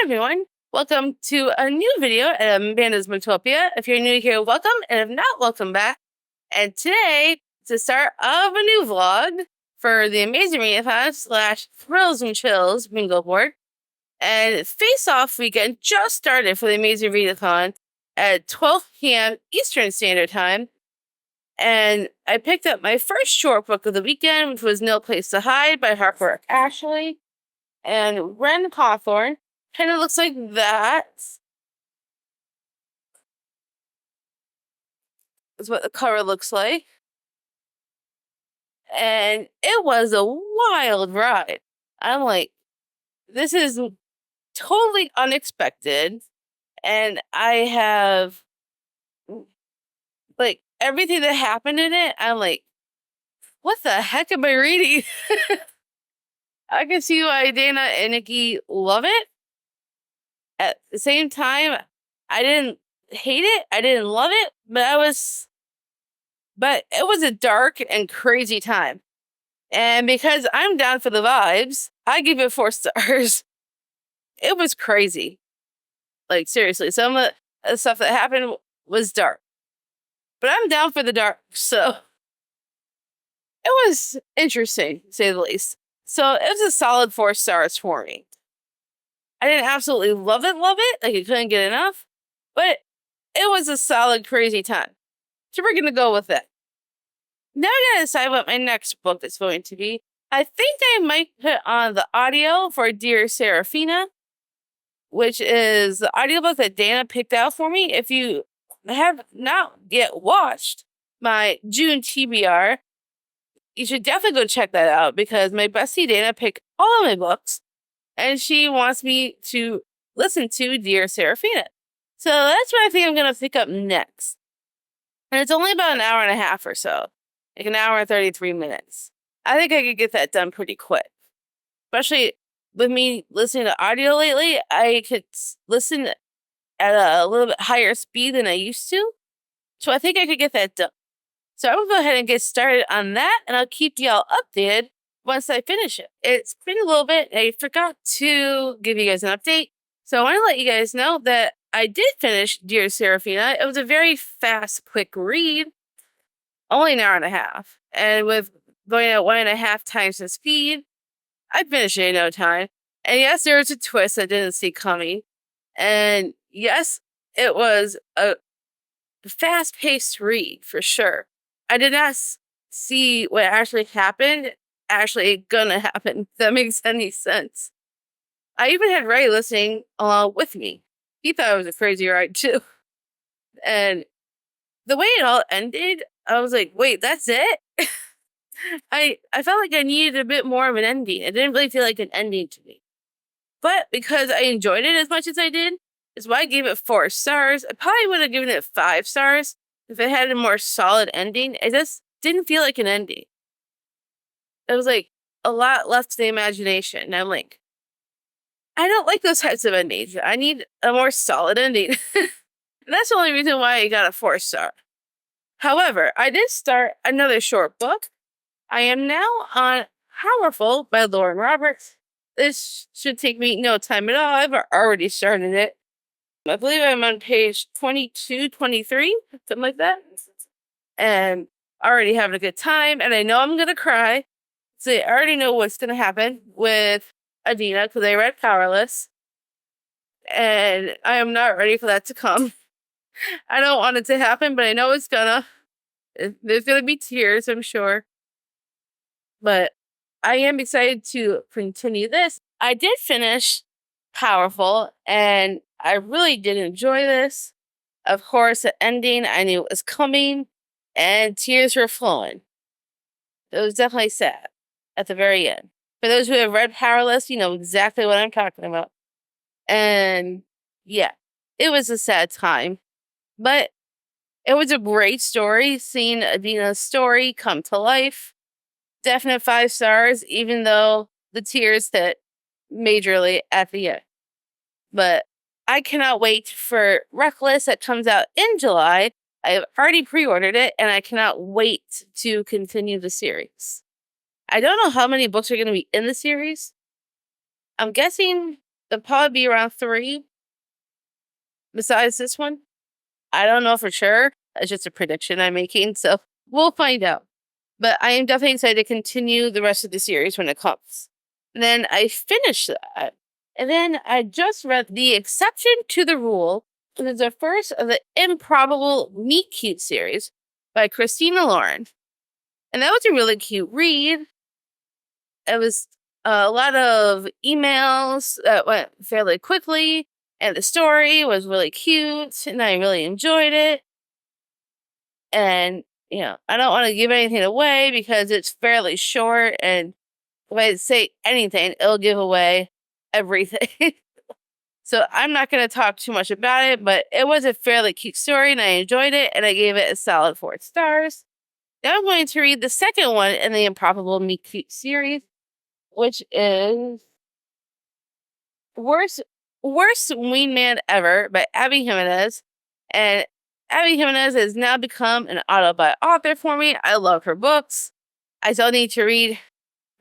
everyone, welcome to a new video at Amanda's Booktopia. If you're new here, welcome, and if not, welcome back. And today, it's the start of a new vlog for the Amazing Readathon / Thrills and Chills bingo board. And Face Off weekend just started for the Amazing Readathon at 12 p.m. Eastern Standard Time. And I picked up my first short book of the weekend, which was No Place to Hide by Harper Ashley and Ren Hawthorne. Kind of looks like that. Is what the cover looks like. And it was a wild ride. I'm like, this is totally unexpected. And I have, like, everything that happened in it, I'm like, what the heck am I reading? I can see why Dana and Nikki love it. At the same time, I didn't hate it. I didn't love it, but it was a dark and crazy time. And because I'm down for the vibes, I give it 4 stars. It was crazy. Like, seriously, some of the stuff that happened was dark. But I'm down for the dark, so it was interesting, to say the least. So it was a solid 4 stars for me. I didn't absolutely love it, like I couldn't get enough, but it was a solid, crazy time. So we're going to go with it. Now I got to decide what my next book is going to be. I think I might put on the audio for Dear Serafina, which is the audiobook that Dana picked out for me. If you have not yet watched my June TBR, you should definitely go check that out because my bestie Dana picked all of my books and she wants me to listen to Dear Serafina. So that's what I think I'm going to pick up next. And it's only about an hour and a half or so. Like an hour and 33 minutes. I think I could get that done pretty quick. Especially with me listening to audio lately, I could listen at a little bit higher speed than I used to. So I think I could get that done. So I'm going to go ahead and get started on that, and I'll keep y'all updated once I finish it. It's been a little bit, I forgot to give you guys an update. So I want to let you guys know that I did finish Dear Serafina. It was a very fast, quick read. Only an hour and a half. And with going at 1.5 times the speed, I finished it in no time. And yes, there was a twist I didn't see coming. And yes, it was a fast-paced read, for sure. I did not see what actually happened actually gonna happen, if that makes any sense. I even had Ray listening along with me. He thought it was a crazy ride, too. And the way it all ended, I was like, wait, that's it? I felt like I needed a bit more of an ending. It didn't really feel like an ending to me. But because I enjoyed it as much as I did, is why I gave it 4 stars. I probably would have given it 5 stars if it had a more solid ending. It just didn't feel like an ending. It was like a lot left to the imagination. And I'm like, I don't like those types of endings. I need a more solid ending. And that's the only reason why I got a 4 star. However, I did start another short book. I am now on Powerful by Lauren Roberts. This should take me no time at all. I've already started it. I believe I'm on page 22, 23, something like that. And already having a good time. And I know I'm going to cry. So I already know what's going to happen with Adina because I read Powerless. And I am not ready for that to come. I don't want it to happen, but I know it's gonna. There's going to be tears, I'm sure. But I am excited to continue this. I did finish Powerful, and I really did enjoy this. Of course, the ending, I knew it was coming, and tears were flowing. It was definitely sad at the very end. For those who have read Powerless, you know exactly what I'm talking about. And yeah, it was a sad time. But it was a great story, seeing Adina's story come to life. Definite 5 stars, even though the tears hit majorly at the end. But I cannot wait for Reckless that comes out in July. I have already pre-ordered it, and I cannot wait to continue the series. I don't know how many books are going to be in the series. I'm guessing It'll probably be around 3. Besides this one, I don't know for sure. It's just a prediction I'm making, so we'll find out. But I am definitely excited to continue the rest of the series when it comes. And then I finished that. And then I just read The Exception to the Rule, which is the first of the Improbable Meet Cute series by Christina Lauren. And that was a really cute read. It was a lot of emails that went fairly quickly, and the story was really cute, and I really enjoyed it. And, I don't want to give anything away because it's fairly short, and if I say anything, it'll give away everything. So I'm not going to talk too much about it, but it was a fairly cute story, and I enjoyed it, and I gave it a solid 4 stars. Now I'm going to read the second one in the Improbable Meet Cute series, which is Worst Wingman Ever by Abby Jimenez. And Abby Jimenez has now become an autobi author for me. I love her books. I still need to read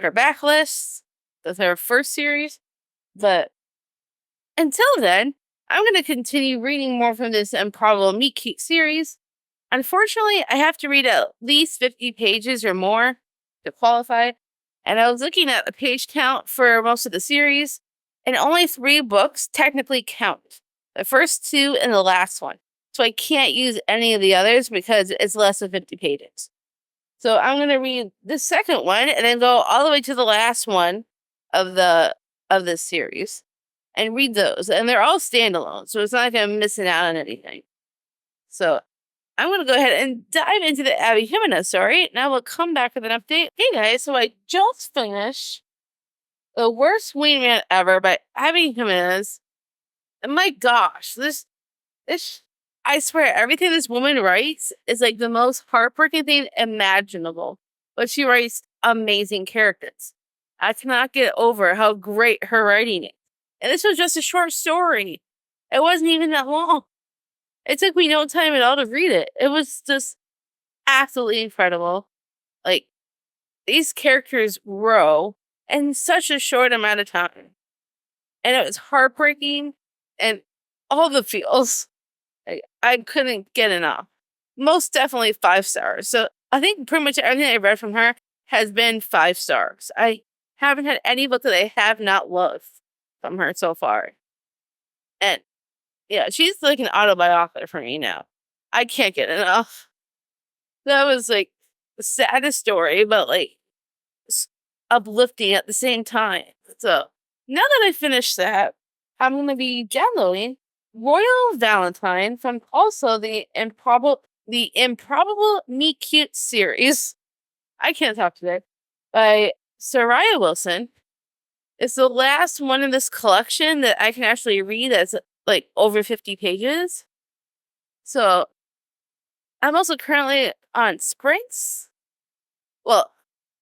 her backlists. That's her first series. But until then, I'm going to continue reading more from this Improbable Meet Cute series. Unfortunately, I have to read at least 50 pages or more to qualify. And I was looking at the page count for most of the series, and only 3 books technically count. The first 2 and the last one. So I can't use any of the others because it's less than 50 pages. So I'm going to read the second one and then go all the way to the last one of this series and read those. And they're all standalone, so it's not like I'm missing out on anything. So I'm going to go ahead and dive into the Abby Jimenez story. Now we'll come back with an update. Hey guys, so I just finished The Worst Wingman Ever by Abby Jimenez. And my gosh, this, I swear, everything this woman writes is like the most heartbreaking thing imaginable. But she writes amazing characters. I cannot get over how great her writing is. And this was just a short story. It wasn't even that long. It took me no time at all to read it. It was just absolutely incredible. Like, these characters grow in such a short amount of time. And it was heartbreaking and all the feels. I couldn't get enough. Most definitely 5 stars. So I think pretty much everything I read from her has been 5 stars. I haven't had any book that I have not loved from her so far. And yeah, she's like an autobiographer for me now. I can't get enough. That was like the saddest story, but like uplifting at the same time. So now that I finished that, I'm going to be downloading Royal Valentine from also the Improbable Meet Cute series. I can't talk today. By Soraya Wilson. It's the last one in this collection that I can actually read that's like over 50 pages. So I'm also currently on sprints. Well,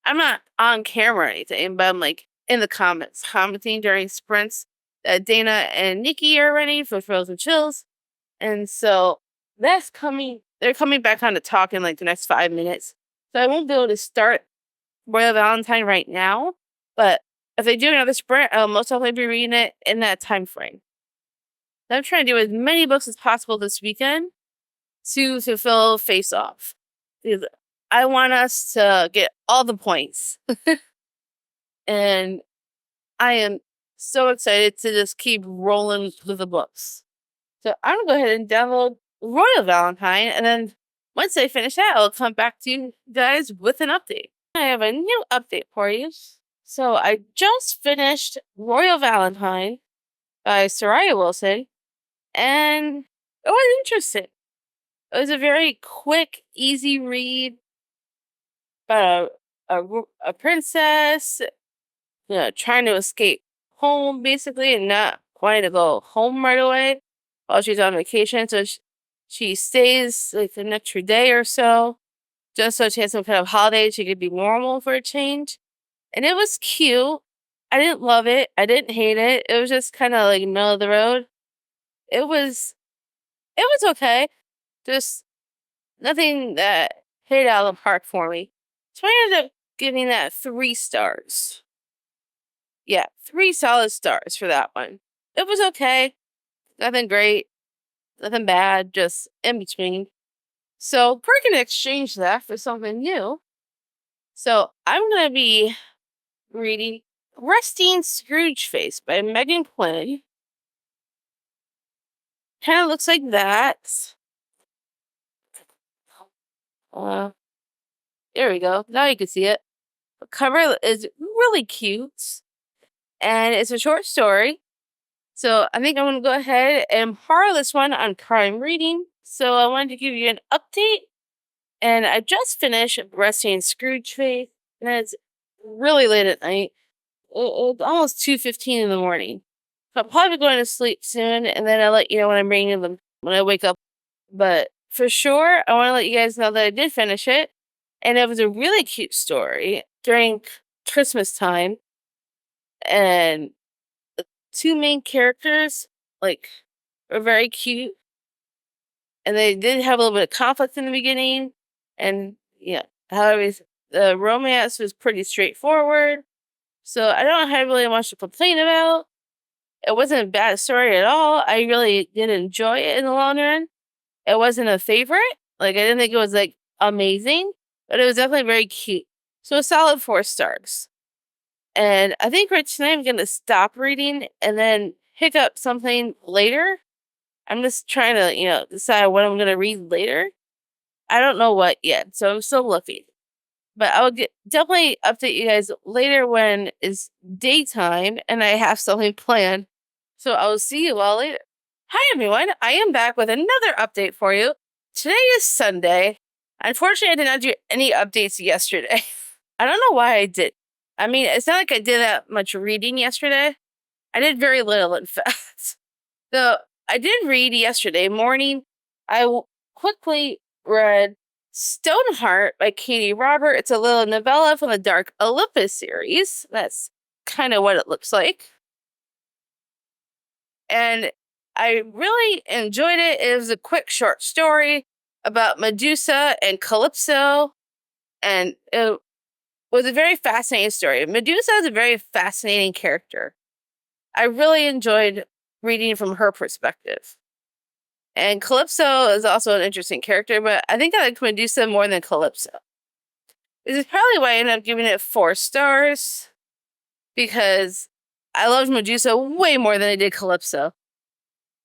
I'm not on camera or anything, but I'm like in the comments commenting during sprints that Dana and Nikki are running for Frozen Chills. And so that's coming. They're coming back on to talk in like the next 5 minutes. So I won't be able to start Royal Valentine right now. But if they do another sprint, I'll most likely be reading it in that time frame. I'm trying to do as many books as possible this weekend to fulfill Face Off. I want us to get all the points. And I am so excited to just keep rolling with the books. So I'm going to go ahead and download Royal Valentine. And then once I finish that, I'll come back to you guys with an update. I have a new update for you. So I just finished Royal Valentine by Soraya Wilson. And it was interesting. It was a very quick, easy read about a princess, trying to escape home, basically, and not wanting to go home right away while she's on vacation. So she stays like an extra day or so, just so she has some kind of holiday she could be normal for a change. And it was cute. I didn't love it. I didn't hate it. It was just kind of like middle of the road. It was okay. Just nothing that hit out of the park for me. So I ended up giving that 3 stars. Yeah, 3 solid stars for that one. it was okay. Nothing great, nothing bad, just in between. So we're going to exchange that for something new. So I'm going to be reading Rusty and Scrooge Face by Megan Quinn. Kind of looks like that. There we go. Now you can see it. The cover is really cute. And it's a short story. So I think I'm going to go ahead and borrow this one on Prime Reading. So I wanted to give you an update. And I just finished Rusty and Scrooge Face. And it's really late at night. It's almost 2:15 in the morning. So I'll probably be going to sleep soon. And then I'll let you know when I'm reading them when I wake up. But for sure, I want to let you guys know that I did finish it. And it was a really cute story during Christmas time. And the two main characters, were very cute. And they did have a little bit of conflict in the beginning. And, however, the romance was pretty straightforward. So I don't have really much to complain about. It wasn't a bad story at all. I really did enjoy it in the long run. It wasn't a favorite. I didn't think it was, amazing. But it was definitely very cute. So a solid 4 stars. And I think right tonight I'm going to stop reading and then pick up something later. I'm just trying to, decide what I'm going to read later. I don't know what yet, so I'm still looking. But I will definitely update you guys later when it's daytime and I have something planned. So I will see you all later. Hi everyone, I am back with another update for you. Today is Sunday. Unfortunately, I did not do any updates yesterday. I don't know why I did. I mean, it's not like I did that much reading yesterday. I did very little, in fact. So I did read yesterday morning. I quickly read Stoneheart by Katie Robert. It's a little novella from the Dark Olympus series. That's kind of what it looks like. And I really enjoyed it. It was a quick, short story about Medusa and Calypso. And it was a very fascinating story. Medusa is a very fascinating character. I really enjoyed reading from her perspective. And Calypso is also an interesting character, but I think I like Medusa more than Calypso. This is probably why I ended up giving it 4 stars, because I loved Medusa way more than I did Calypso.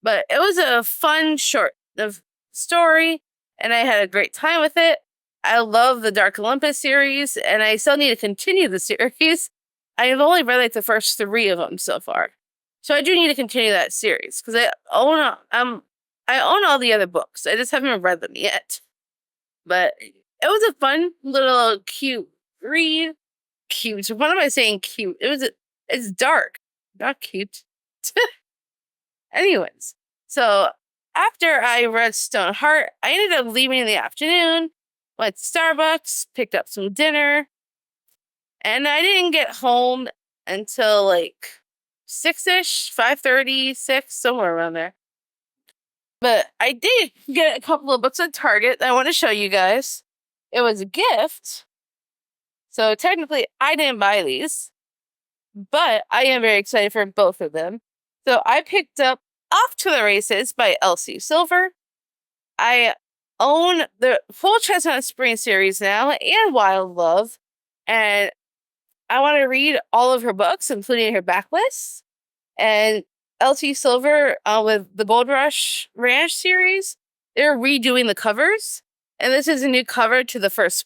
But it was a fun, short story, and I had a great time with it. I love the Dark Olympus series, and I still need to continue the series. I have only read the first 3 of them so far. So I do need to continue that series, because I own all the other books. I just haven't read them yet. But it was a fun little cute read. Cute. What am I saying cute? It's dark. Not cute. Anyways. So after I read Stoneheart, I ended up leaving in the afternoon, went to Starbucks, picked up some dinner, and I didn't get home until 6-ish, 5:30, 6, somewhere around there. But I did get a couple of books at Target that I want to show you guys. It was a gift. So technically, I didn't buy these. But I am very excited for both of them. So I picked up Off to the Races by Elsie Silver. I own the full Chestnut Spring series now and Wild Love. And I want to read all of her books, including her backlist. And Elsie Silver with the Gold Rush Ranch series, they're redoing the covers. And this is a new cover to the first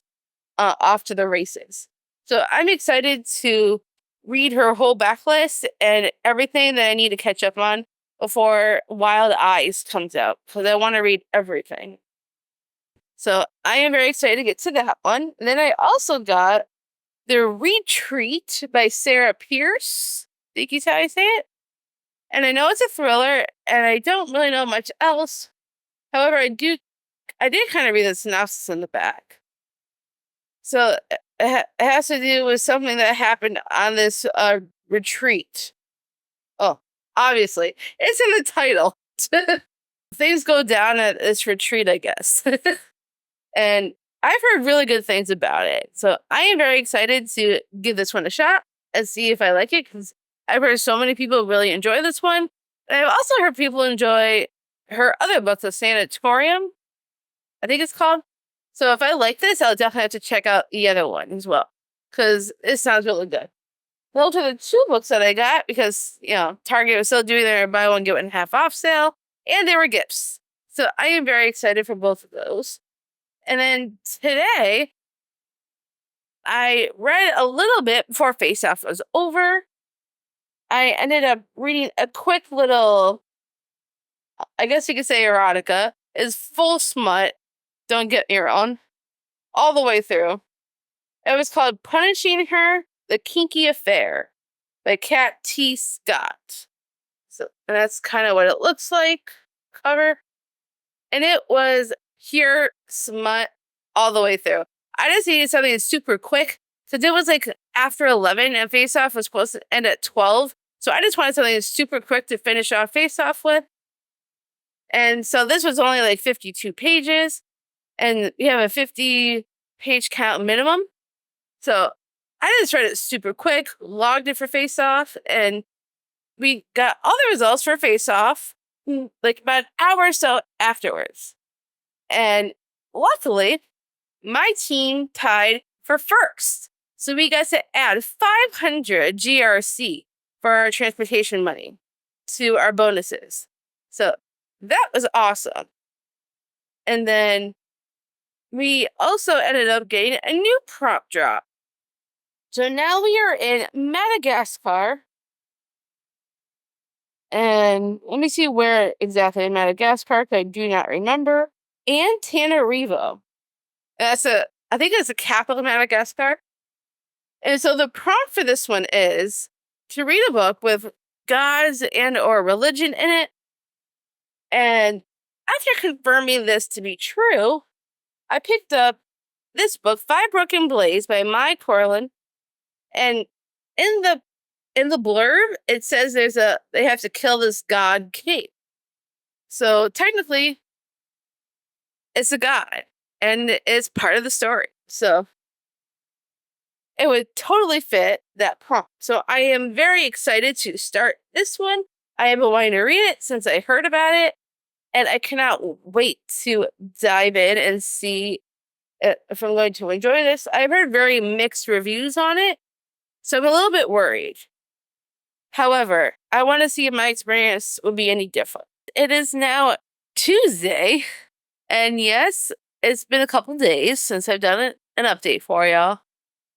Off to the Races. So I'm excited to read her whole backlist and everything that I need to catch up on before Wild Eyes comes out, because I want to read everything. So I am very excited to get to that one. And then I also got The Retreat by Sarah Pierce. I think is how I say it. And I know it's a thriller, and I don't really know much else. However, I did kind of read the synopsis in the back. So it has to do with something that happened on this retreat. Oh, obviously, it's in the title. Things go down at this retreat, I guess. And I've heard really good things about it. So I am very excited to give this one a shot and see if I like it, because I've heard so many people really enjoy this one. And I've also heard people enjoy her other book, The Sanatorium, I think it's called. So if I like this, I'll definitely have to check out the other one as well, because it sounds really good. Those are the 2 books that I got because, Target was still doing their buy one, get one half off sale, and they were gifts. So I am very excited for both of those. And then today, I read a little bit before Face Off was over. I ended up reading a quick little, I guess you could say erotica. It's full smut. Don't get me wrong. All the way through. It was called Punishing Her, The Kinky Affair by Kat T. Scott. So and that's kind of what it looks like, cover. And it was pure smut all the way through. I just needed something super quick. Because it was like after 11 and Face Off was supposed to end at 12. So I just wanted something super quick to finish off Face Off with. And so this was only like 52 pages. And we have a 50-page count minimum. So I just read it super quick, logged it for Face Off, and we got all the results for Face Off like about an hour or so afterwards. And luckily, my team tied for first. So we got to add 500 GRC for our transportation money to our bonuses. So that was awesome. And then we also ended up getting a new prop drop. So now we are in Madagascar. And let me see where exactly in Madagascar, because I do not remember. Antananarivo. I think it's the capital of Madagascar. And so the prompt for this one is to read a book with gods and or religion in it. And after confirming this to be true, I picked up this book, Five Broken Blades by Mai Corlin. And in the blurb, it says they have to kill this god king. So technically, it's a god, and it's part of the story. So it would totally fit that prompt. So I am very excited to start this one. I have been wanting to read it since I heard about it, and I cannot wait to dive in and see if I'm going to enjoy this. I've heard very mixed reviews on it, so I'm a little bit worried. However, I want to see if my experience will be any different. It is now Tuesday, and yes, it's been a couple days since I've done an update for y'all.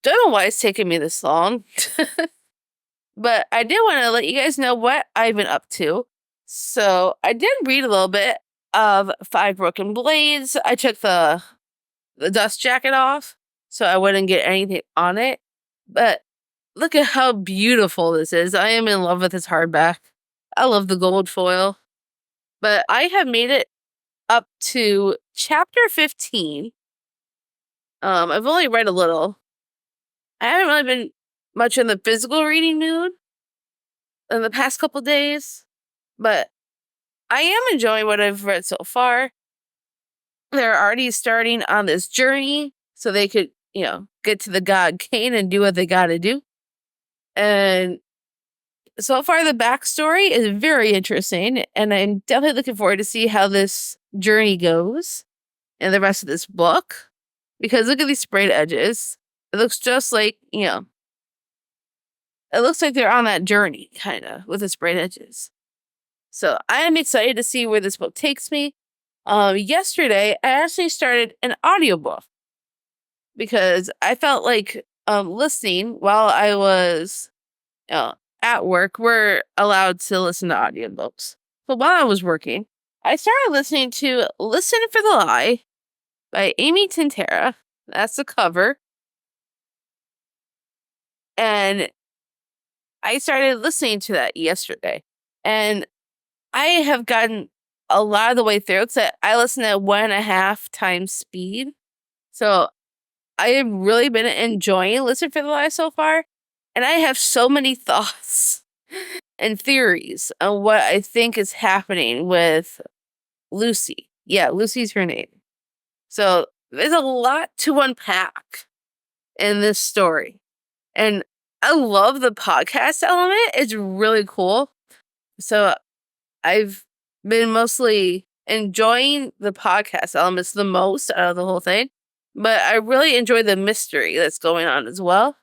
Don't know why it's taking me this long, but I did want to let you guys know what I've been up to. So I did read a little bit of Five Broken Blades. I took the dust jacket off so I wouldn't get anything on it, but look at how beautiful this is. I am in love with this hardback. I love the gold foil. But I have made it up to chapter 15. I've only read a little. I haven't really been much in the physical reading mood in the past couple days. But I am enjoying what I've read so far. They're already starting on this journey so they could, get to the god Cain and do what they gotta do. And so far, the backstory is very interesting, and I'm definitely looking forward to see how this journey goes and the rest of this book. Because look at these sprayed edges. It looks just like, it looks like they're on that journey, kind of, with the sprayed edges. So I am excited to see where this book takes me. Yesterday, I actually started an audiobook because I felt like listening while I was at work. We're allowed to listen to audiobooks. But while I was working, I started listening to Listen for the Lie by Amy Tintera. That's the cover. And I started listening to that yesterday. And I have gotten a lot of the way through. So I listen at 1.5 times speed. So I have really been enjoying Listen for the Lie so far. And I have so many thoughts and theories on what I think is happening with Lucy. Yeah, Lucy's her name. So there's a lot to unpack in this story. And I love the podcast element. It's really cool. So I've been mostly enjoying the podcast elements the most out of the whole thing, but I really enjoy the mystery that's going on as well.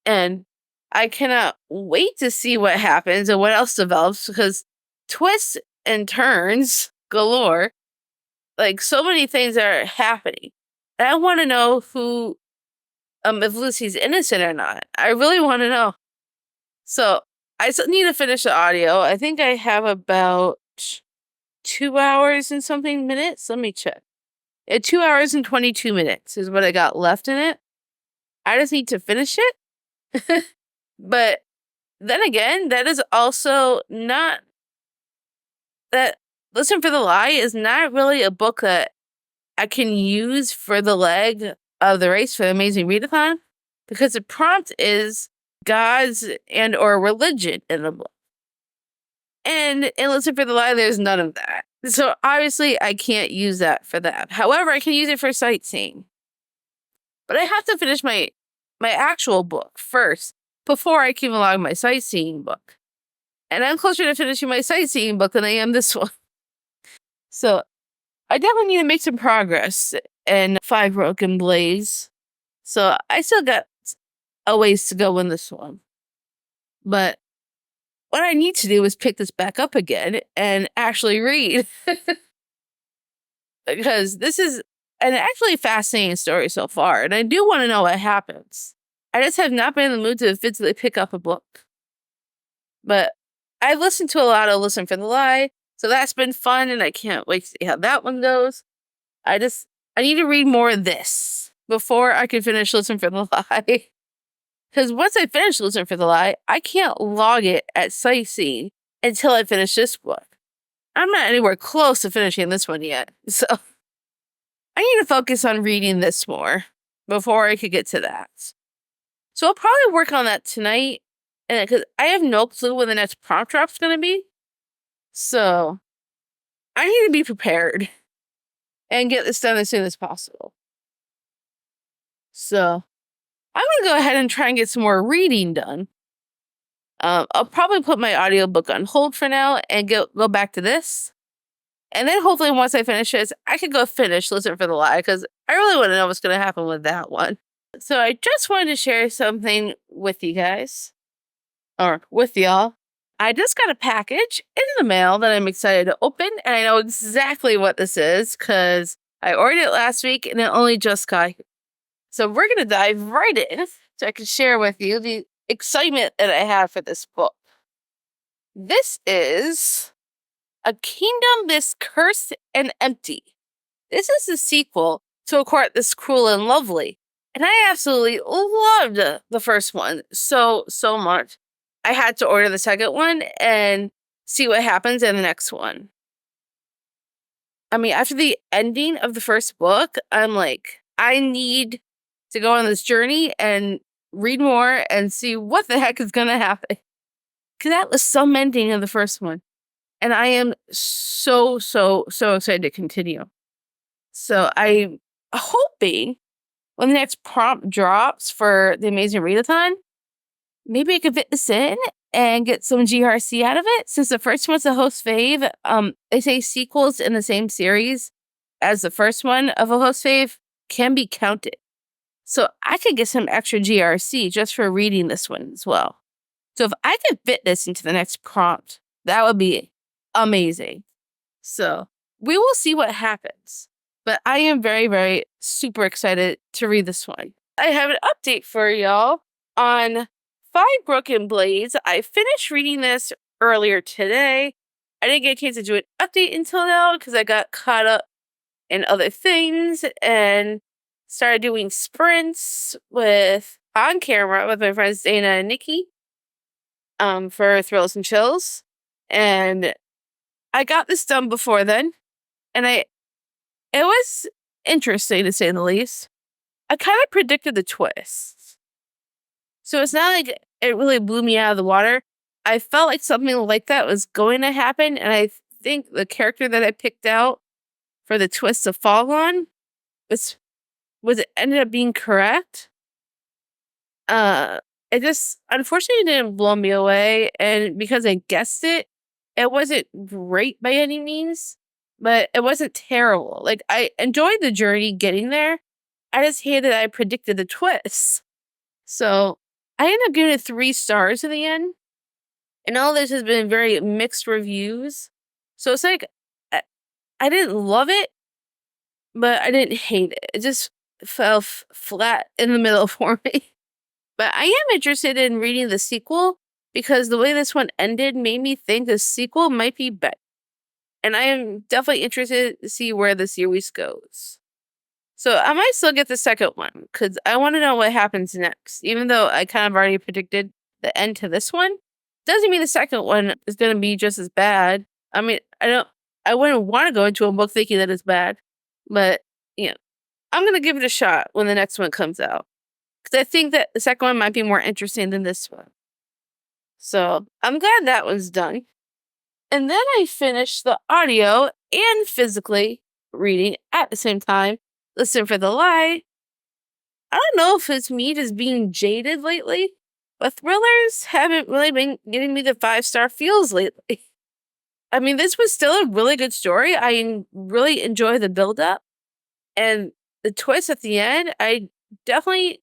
And I cannot wait to see what happens and what else develops, because twists and turns galore. Like, so many things are happening. And I want to know who, if Lucy's innocent or not. I really want to know. So I still need to finish the audio. I think I have about 2 hours and something minutes. Let me check. 2 hours and 22 minutes is what I got left in it. I just need to finish it. But then again, that is also not that Listen for the Lie is not really a book that I can use for the leg of the race for the Amazing Readathon, because the prompt is gods and or religion in the book. And in Listen for the Lie, there's none of that. So obviously I can't use that for that. However, I can use it for sightseeing. But I have to finish my actual book first before I can log my sightseeing book. And I'm closer to finishing my sightseeing book than I am this one. So I definitely need to make some progress in Five Broken Blades. So I still got a ways to go in this one. But what I need to do is pick this back up again and actually read. Because this is an actually fascinating story so far, and I do want to know what happens. I just have not been in the mood to physically pick up a book. But I've listened to a lot of Listen for the Lie, so that's been fun, and I can't wait to see how that one goes. I need to read more of this before I can finish Listen for the Lie. Because once I finish Listen for the Lie, I can't log it at sightseeing until I finish this book. I'm not anywhere close to finishing this one yet, so I need to focus on reading this more before I could get to that. So I'll probably work on that tonight, and because I have no clue when the next prompt drop's going to be. So I need to be prepared and get this done as soon as possible. So I'm going to go ahead and try and get some more reading done. I'll probably put my audiobook on hold for now and go back to this. And then hopefully once I finish this, I can go finish Listen for the Lie, because I really want to know what's going to happen with that one. So I just wanted to share something with you guys, or with y'all. I just got a package in the mail that I'm excited to open, and I know exactly what this is because I ordered it last week and it only just got here. So we're going to dive right in so I can share with you the excitement that I have for this book. This is A Kingdom This Cursed and Empty. This is the sequel to A Court This Cruel and Lovely, and I absolutely loved the first one so much. I had to order the second one and see what happens in the next one. I mean, after the ending of the first book, I'm like, I need to go on this journey and read more and see what the heck is going to happen. Because that was some ending of the first one. And I am so excited to continue. So I'm hoping when the next prompt drops for the Amazing Readathon, maybe I could fit this in and get some GRC out of it. Since the first one's a host fave, they say sequels in the same series as the first one of a host fave can be counted. So I could get some extra GRC just for reading this one as well. So if I could fit this into the next prompt, that would be amazing. So we will see what happens. But I am very super excited to read this one. I have an update for y'all on Five Broken Blades. I finished reading this earlier today. I didn't get a chance to do an update until now because I got caught up in other things and started doing sprints on camera with my friends Dana and Nikki for Thrills and Chills. And I got this done before then, and it was interesting to say the least. I kind of predicted the twists. So it's not like it really blew me out of the water. I felt like something like that was going to happen, and I think the character that I picked out for the twist to fall on it ended up being correct. It just unfortunately didn't blow me away, and because I guessed it, It wasn't great by any means, but it wasn't terrible. Like, I enjoyed the journey getting there. I just hated that I predicted the twists. So I ended up giving it 3 stars in the end. And all this has been very mixed reviews. So it's like, I didn't love it, but I didn't hate it. It just fell flat in the middle for me. But I am interested in reading the sequel because the way this one ended made me think the sequel might be better. And I am definitely interested to see where the series goes. So I might still get the second one because I want to know what happens next. Even though I kind of already predicted the end to this one, doesn't mean the second one is going to be just as bad. I mean, I wouldn't want to go into a book thinking that it's bad, but I'm going to give it a shot when the next one comes out because I think that the second one might be more interesting than this one. So I'm glad that one's done. And then I finished the audio and physically reading at the same time. Listen for the Lie. I don't know if it's me just being jaded lately, but thrillers haven't really been giving me the 5-star feels lately. I mean, this was still a really good story. I really enjoy the build-up. And the twist at the end, I definitely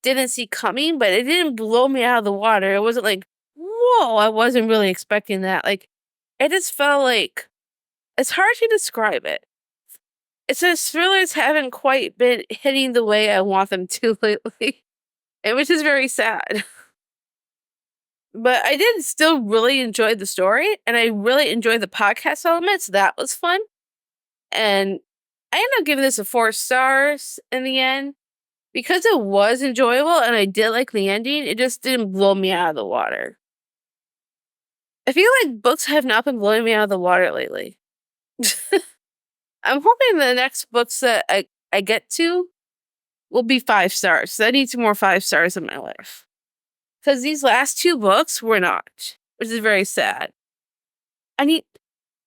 didn't see coming, but it didn't blow me out of the water. It wasn't like, whoa, I wasn't really expecting that. Like, it just felt like, it's hard to describe it. It says thrillers haven't quite been hitting the way I want them to lately, and which is very sad. But I did still really enjoy the story, and I really enjoyed the podcast elements. That was fun. And I ended up giving this a 4 stars in the end. Because it was enjoyable and I did like the ending, it just didn't blow me out of the water. I feel like books have not been blowing me out of the water lately. I'm hoping the next books that I get to will be 5 stars. So I need some more 5 stars in my life. Because these last 2 books were not, which is very sad. Maybe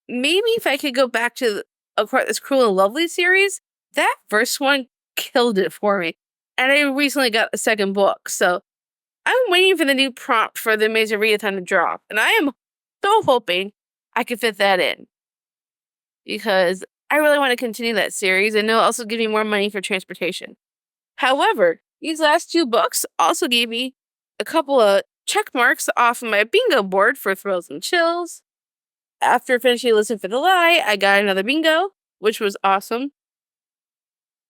if I could go back to this Cruel and Lovely series, that first one killed it for me. And I recently got a second book, so I'm waiting for the new prompt for the Amazing Readathon to drop. And I am so hoping I can fit that in. Because I really want to continue that series, and it'll also give me more money for transportation. However, these last 2 books also gave me a couple of check marks off of my bingo board for Thrills and Chills. After finishing Listen for the Lie, I got another bingo, which was awesome.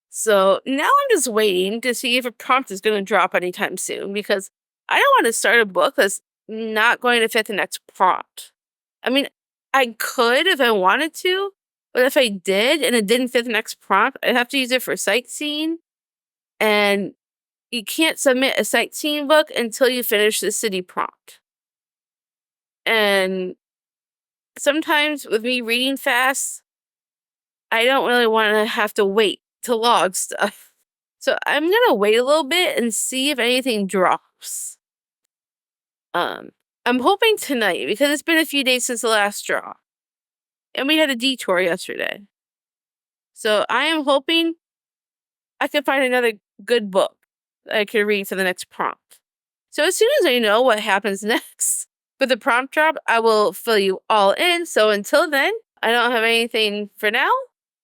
So now I'm just waiting to see if a prompt is going to drop anytime soon because I don't want to start a book that's not going to fit the next prompt. I mean, I could if I wanted to, but if I did and it didn't fit the next prompt, I'd have to use it for sightseeing. And you can't submit a sightseeing book until you finish the city prompt. And sometimes with me reading fast, I don't really want to have to wait to log stuff. So I'm going to wait a little bit and see if anything drops. I'm hoping tonight because it's been a few days since the last draw. And we had a detour yesterday. So I am hoping I can find another good book that I can read for the next prompt. So as soon as I know what happens next with the prompt drop, I will fill you all in. So until then, I don't have anything for now.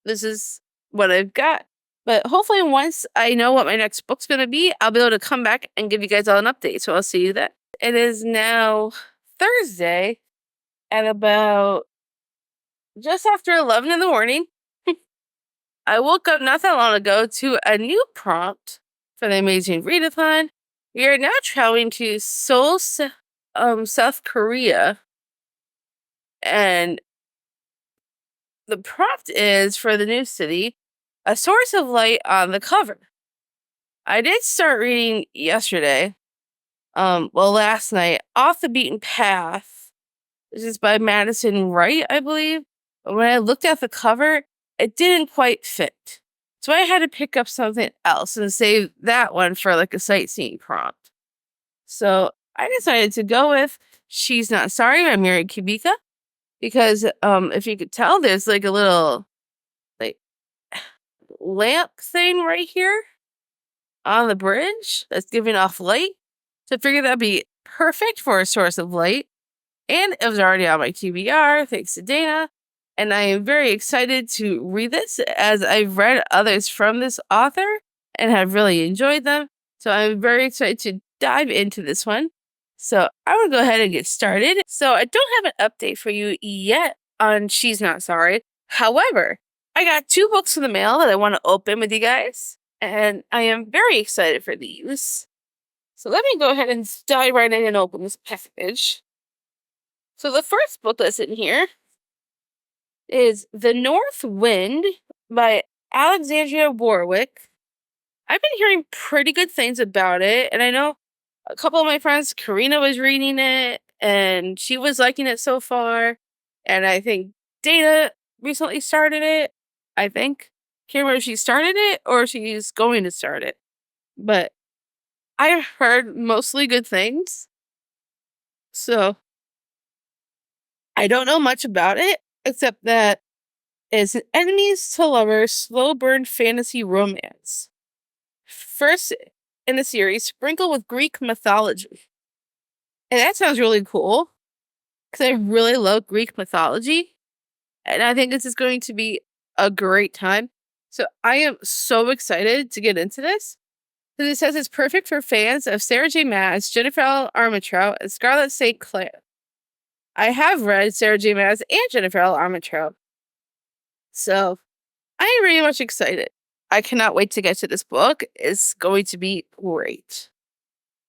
This is what I've got. But hopefully once I know what my next book's going to be, I'll be able to come back and give you guys all an update. So I'll see you then. It is now Thursday at about just after 11 in the morning. I woke up not that long ago to a new prompt for the Amazing Readathon. We are now traveling to Seoul, South Korea. And the prompt is for the new city, a source of light on the cover. I did start reading yesterday, last night, Off the Beaten Path. This is by Madison Wright, I believe. But when I looked at the cover, it didn't quite fit. So I had to pick up something else and save that one for like a sightseeing prompt. So I decided to go with She's Not Sorry by Mary Kubika. Because if you could tell, there's like a little like lamp thing right here on the bridge that's giving off light. So I figured that'd be perfect for a source of light. And it was already on my TBR, thanks to Dana. And I am very excited to read this, as I've read others from this author and have really enjoyed them. So I'm very excited to dive into this one. So I'm going to go ahead and get started. So I don't have an update for you yet on She's Not Sorry. However, I got 2 books in the mail that I want to open with you guys, and I am very excited for these. So let me go ahead and dive right in and open this package. So the first book that's in here is The North Wind by Alexandria Warwick. I've been hearing pretty good things about it, and I know a couple of my friends, Karina was reading it, and she was liking it so far, and I think Dana recently started it, I think. Can't remember if she started it or she's going to start it, but I've heard mostly good things, so I don't know much about it, except that it's an enemies to lovers slow burn fantasy romance. First in the series, sprinkled with Greek mythology. And that sounds really cool, because I really love Greek mythology, and I think this is going to be a great time. So I am so excited to get into this, because it says it's perfect for fans of Sarah J. Maas, Jennifer L. Armentrout, and Scarlett St. Clair. I have read Sarah J. Maas and Jennifer L. Armentrout, so I am very much excited. I cannot wait to get to this book. It's going to be great.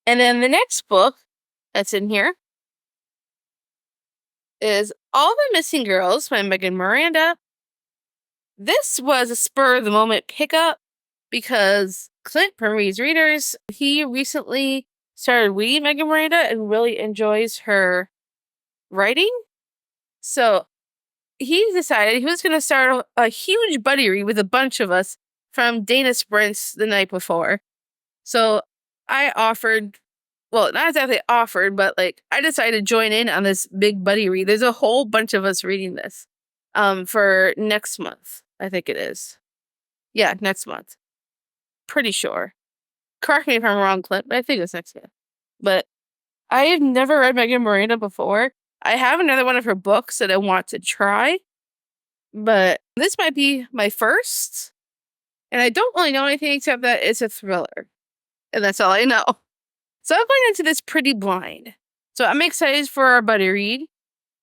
And then the next book that's in here is All the Missing Girls by Megan Miranda. This was a spur of the moment pickup because Clint from Reads Readers, he recently started reading Megan Miranda and really enjoys her writing. So he decided he was going to start a huge buddy read with a bunch of us from Dana Sprints the night before. So I offered, well, not exactly offered, but like I decided to join in on this big buddy read. There's a whole bunch of us reading this for next month, I think it is. Yeah, next month. Pretty sure. Correct me if I'm wrong, Clint, but I think it's next month. But I have never read Megan Miranda before. I have another one of her books that I want to try, but this might be my first. And I don't really know anything except that it's a thriller. And that's all I know. So I'm going into this pretty blind. So I'm excited for our buddy read.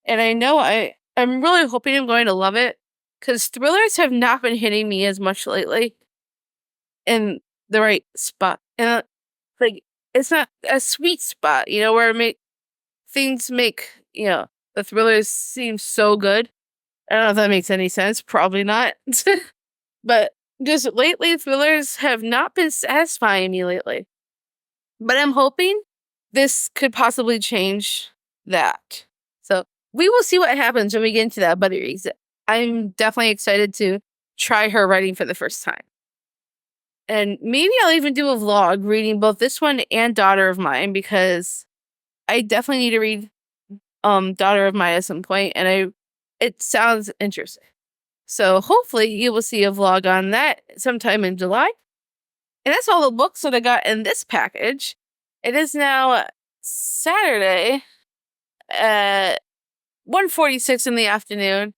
And I know I'm really hoping I'm going to love it, because thrillers have not been hitting me as much lately in the right spot. And like, it's not a sweet spot, where things make, the thrillers seem so good. I don't know if that makes any sense. Probably not. But just lately, thrillers have not been satisfying me lately. But I'm hoping this could possibly change that. So we will see what happens when we get into that buddy reads. I'm definitely excited to try her writing for the first time. And maybe I'll even do a vlog reading both this one and Daughter of Mine, because I definitely need to read Daughter of Mine at some point, and it sounds interesting. So hopefully you will see a vlog on that sometime in July. And that's all the books that I got in this package. It is now Saturday at 1:46 in the afternoon.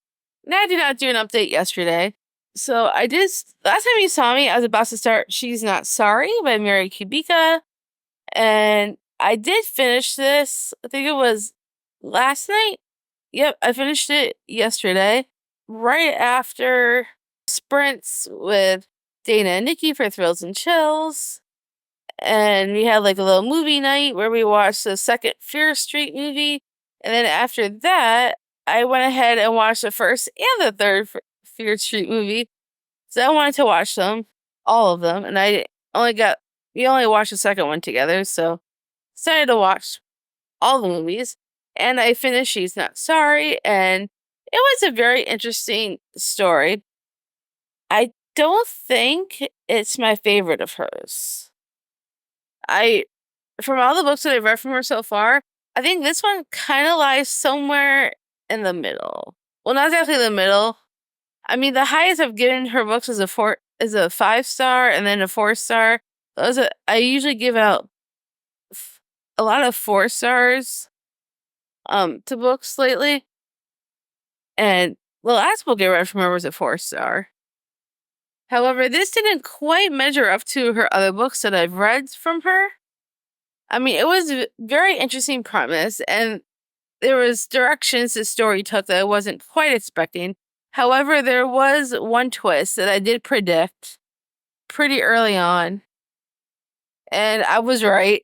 And I did not do an update yesterday. So last time you saw me, I was about to start She's Not Sorry by Mary Kubica. And I did finish this, I think it was last night. Yep, I finished it yesterday, right after sprints with Dana and Nikki for Thrills and Chills. And we had like a little movie night where we watched the second Fear Street movie. And then after that, I went ahead and watched the first and the third Fear Street movie. So I wanted to watch them, all of them. And we only watched the second one together. So decided to watch all the movies. And I finished She's Not Sorry. And it was a very interesting story. I don't think it's my favorite of hers. From all the books that I've read from her so far, I think this one kind of lies somewhere in the middle. Well, not exactly the middle. I mean, the highest I've given her books is a 5-star and then a 4-star. I usually give out a lot of 4 stars. to books lately. And the last book I read from her was a 4-star. However, this didn't quite measure up to her other books that I've read from her. I mean, it was a very interesting premise, and there was directions the story took that I wasn't quite expecting. However, there was one twist that I did predict pretty early on, and I was right.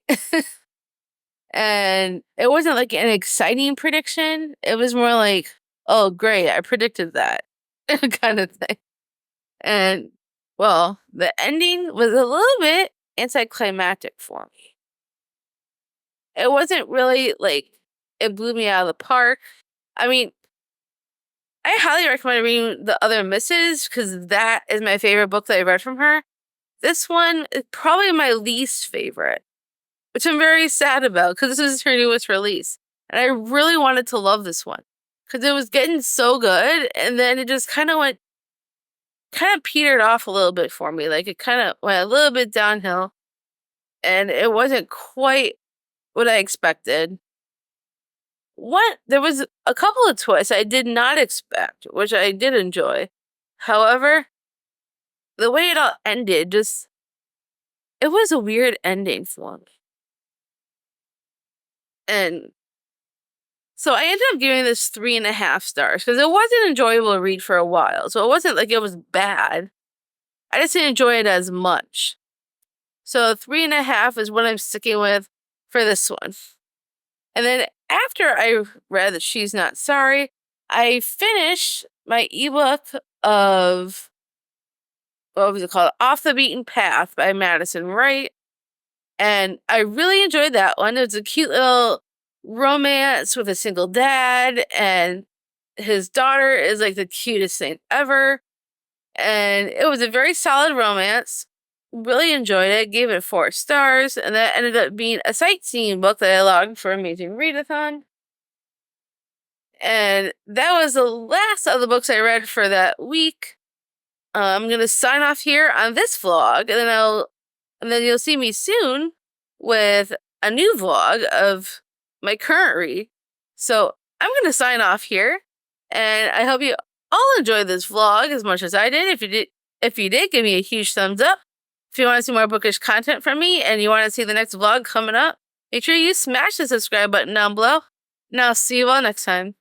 And it wasn't like an exciting prediction. It was more like, oh, great, I predicted that kind of thing. And, well, the ending was a little bit anticlimactic for me. It wasn't really like it blew me out of the park. I mean, I highly recommend reading The Other Misses because that is my favorite book that I read from her. This one is probably my least favorite, which I'm very sad about because this is her newest release. And I really wanted to love this one because it was getting so good. And then it just kind of petered off a little bit for me. Like it kind of went a little bit downhill and it wasn't quite what I expected. There was a couple of twists I did not expect, which I did enjoy. However, the way it all ended, it was a weird ending for me. And so I ended up giving this 3.5 stars because it wasn't enjoyable to read for a while. So it wasn't like it was bad. I just didn't enjoy it as much. So 3.5 is what I'm sticking with for this one. And then after I read that She's Not Sorry, I finished my ebook of, what was it called? Off the Beaten Path by Madison Wright. And I really enjoyed that one. It was a cute little romance with a single dad, and his daughter is like the cutest thing ever. And it was a very solid romance. Really enjoyed it. Gave it 4 stars. And that ended up being a sightseeing book that I logged for Amazing Readathon. And that was the last of the books I read for that week. I'm going to sign off here on this vlog. And then you'll see me soon with a new vlog of my current read. So I'm going to sign off here. And I hope you all enjoyed this vlog as much as I did. If you did, give me a huge thumbs up. If you want to see more bookish content from me and you want to see the next vlog coming up, make sure you smash the subscribe button down below. And I'll see you all next time.